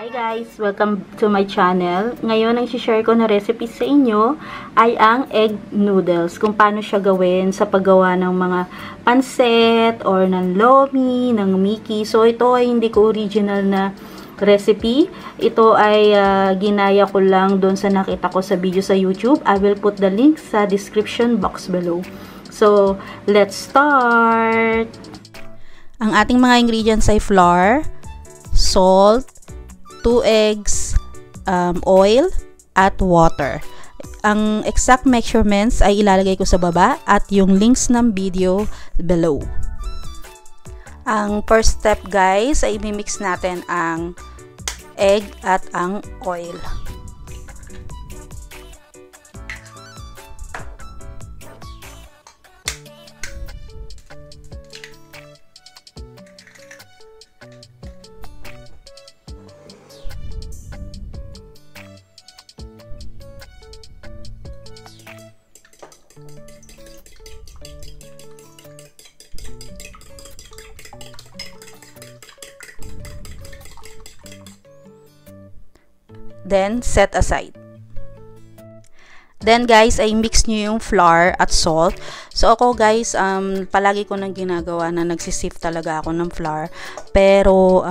Hi guys! Welcome to my channel. Ngayon, ang share ko na recipe sa inyo ay ang egg noodles. Kung paano siya gawin sa paggawa ng mga pansit or ng lomi, ng miki. So, ito ay hindi ko original na recipe. Ito ay ginaya ko lang doon sa nakita ko sa video sa YouTube. I will put the link sa description box below. So, let's start! Ang ating mga ingredients ay flour, salt, 2 eggs, oil, at water. Ang exact measurements ay ilalagay ko sa baba at yung links ng video below. Ang first step guys ay i-mix natin ang egg at ang oil. Then, set aside. Then, guys, ay mix nyo yung flour at salt. So, ako, guys, palagi ko nang ginagawa na nagsisift talaga ako ng flour. Pero,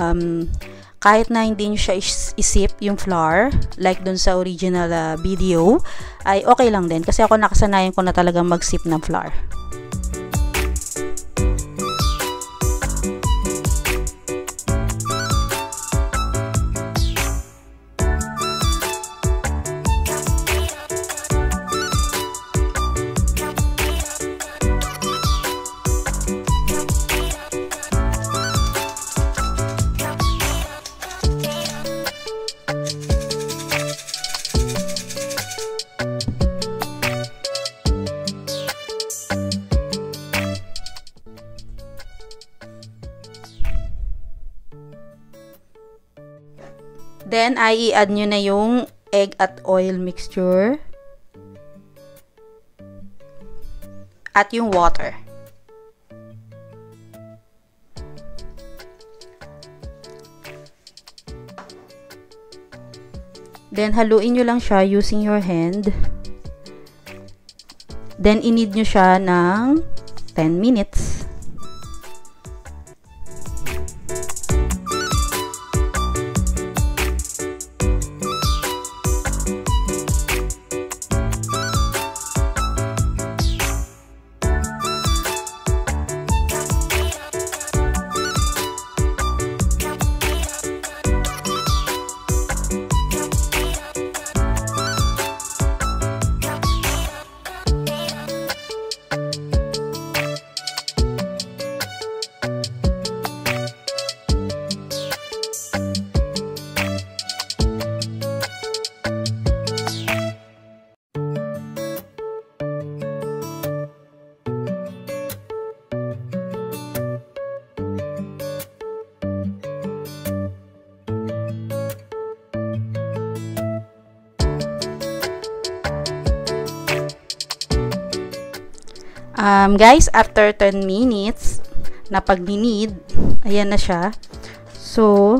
kahit na hindi nyo siya isip yung flour, like dun sa original video, ay okay lang din. Kasi ako nakasanayan ko na talagang mag-sip ng flour. Then, ay i-add nyo na yung egg at oil mixture. At yung water. Then, haluin nyo lang siya using your hand. Then, i-knead nyo siya ng 10 minutes. Guys, after 10 minutes na pag-knead, ayan na siya. So,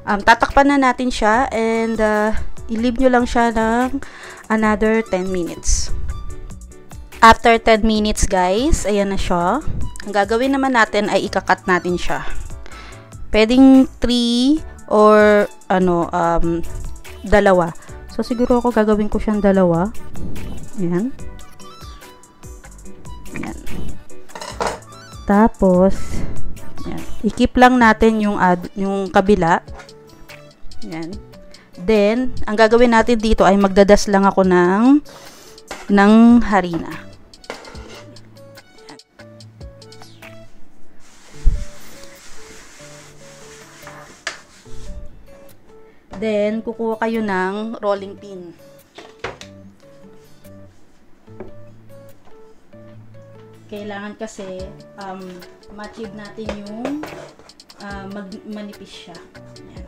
tatakpan na natin siya and i-leave nyo lang siya ng another 10 minutes. After 10 minutes guys, ayan na siya. Ang gagawin naman natin ay ikakat natin siya. Pwedeng 3 or dalawa. So, siguro ako gagawin ko siyang dalawa. Ayan. Yan. Tapos, yan. I-keep lang natin yung kabila. Yan. Then, ang gagawin natin dito ay magdadas lang ako ng harina. Yan. Then, kukuha kayo ng rolling pin. Kailangan kasi ma-achieve natin yung manipis siya. Yan.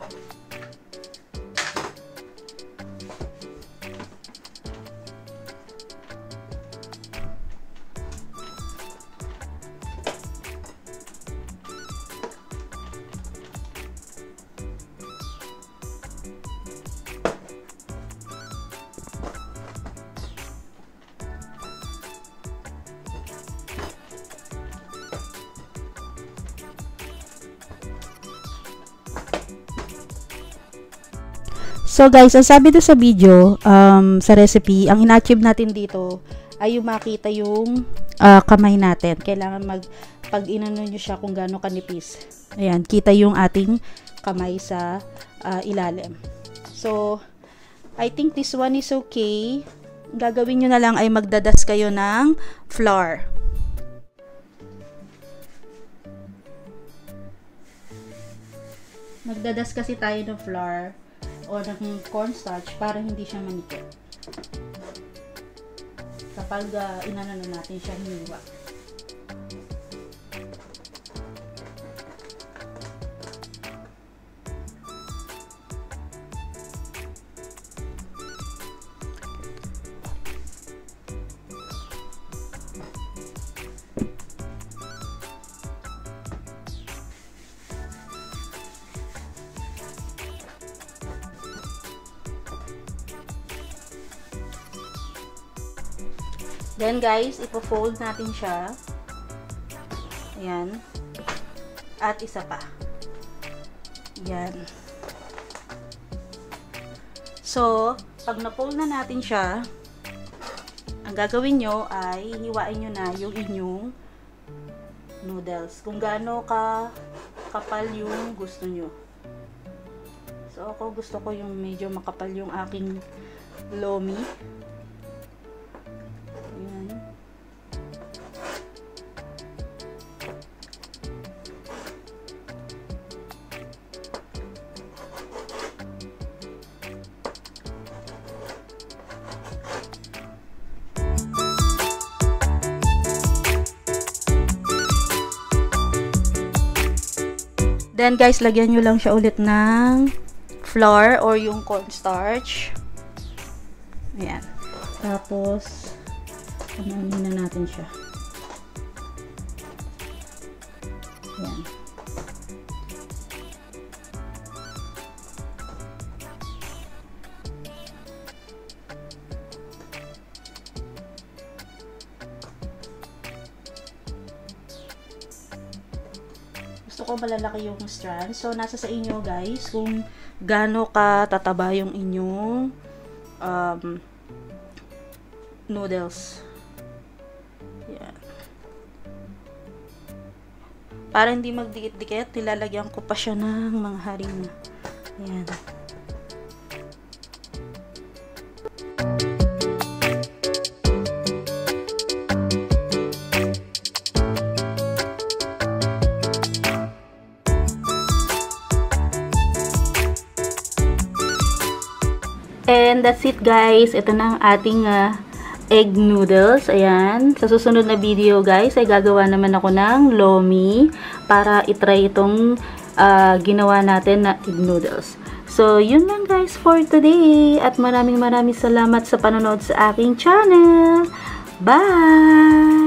So guys, ang sabi doon sa video, sa recipe, ang ina-achieve natin dito ay yung makita yung kamay natin. Kailangan pag inano nyo siya kung gaano kanipis. Ayan, kita yung ating kamay sa ilalim. So, I think this one is okay. Gagawin nyo na lang ay magdadas kayo ng flour. Magdadas kasi tayo ng flour o ng cornstarch para hindi siya manikip. Kapag inano na natin siya hiniwa. Then guys, ipo-fold natin siya. Ayan. At isa pa. Ayan. So, pag na-fold na natin siya, ang gagawin nyo ay hiwain nyo na yung inyong noodles. Kung gaano kapal yung gusto nyo. So, ako gusto ko yung medyo makapal yung aking lomi. Then guys, lagyan nyo lang siya ulit ng flour or yung cornstarch. Ayan. Tapos, ano na natin siya. Ayan. Gusto ko malalaki yung strand. So, nasa sa inyo guys kung gaano ka tataba yung inyong noodles. Yan. Para hindi magdikit-dikit, nilalagyan ko pa siya ng mga harina. Yan. And that's it guys. Ito na ang ating egg noodles. Ayan. Sa susunod na video guys ay gagawa naman ako ng lomi para itry itong ginawa natin na egg noodles. So yun lang guys for today. At maraming salamat sa panonood sa aking channel. Bye!